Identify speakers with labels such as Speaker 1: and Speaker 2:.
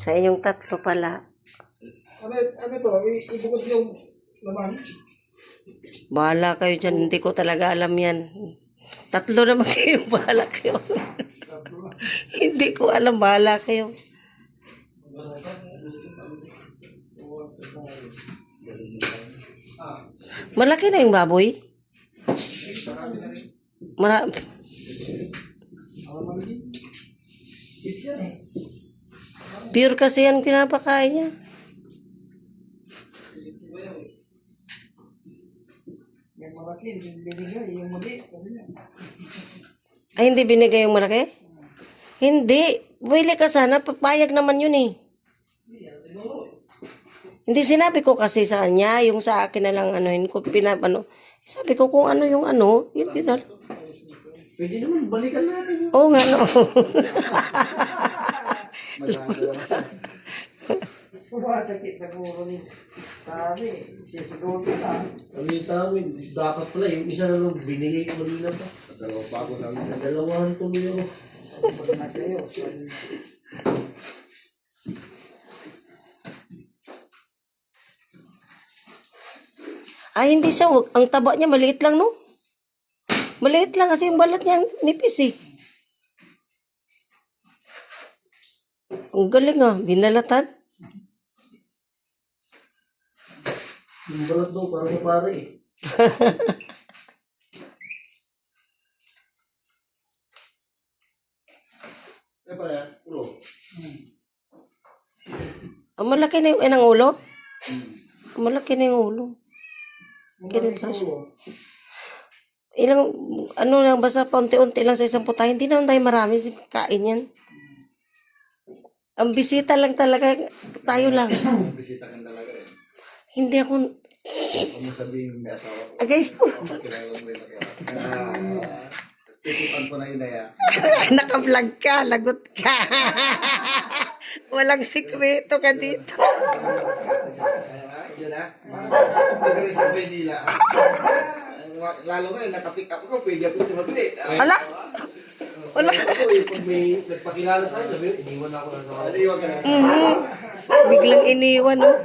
Speaker 1: Sa inyong tatlo pala.
Speaker 2: Ano to? Ibukod yung laman.
Speaker 1: Bahala kayo dyan. Hindi ko talaga alam yan. Tatlo naman kayo. Bahala kayo. Hindi ko alam. Bahala kayo. Malaki na yung baboy. Pure kasi yan pinapakain niya.
Speaker 2: Yung malaki, binigay. Yung mali.
Speaker 1: Ay, hindi binigay yung malaki? Hindi. Bili ka sana. Papayag naman yun eh. Hindi sinabi ko kasi sa kanya. Yung sa akin na lang anuhin ko. Sabi ko kung ano yung ano. Yun.
Speaker 2: Pwede naman, balikan natin yun.
Speaker 1: Oo nga no.
Speaker 2: Sumasakit na guro ni Tami. Sisiguro ka.
Speaker 3: Kami tawin, dapat pala yung isa na lang binigay ko kanina pa. Dalawang bago namin. Dalawahan ko niyo.
Speaker 2: Pag na kayo.
Speaker 1: Ay, hindi siya. Ang taba niya, maliit lang, no? Maliit lang kasi yung balat niya, nipis eh. Ang galing ah, binalatan.
Speaker 3: Yung balat daw, parang sa pare eh.
Speaker 1: Ang malaki na yung inang ulo. Ang malaki na yung ulo. Ilang, ano lang, basta paunti-unti lang sa isang putahe. Hindi naman tayo marami kain yan. Ang bisita lang talaga, tayo lang.
Speaker 4: Bisita ka talaga eh.
Speaker 1: Hindi ako,
Speaker 4: Huwag mo sabihin may asawa ko.
Speaker 1: agay,
Speaker 4: Kilala mo rin ako. Tisipan ko na yun eh.
Speaker 1: naka-vlog ka, lagot ka. Walang sikreto ka dito.
Speaker 4: Yun ah. Pagkari sa Maynila. Lalo ngayon, nakapick up ko, pwede ako sumagli.
Speaker 1: Ala? Wala.
Speaker 3: Ako eh, pag may nagpakilala sa akin, sabi, iniwan ako na sa
Speaker 4: Aliwag ka na.
Speaker 1: Biglang iniwan, oh.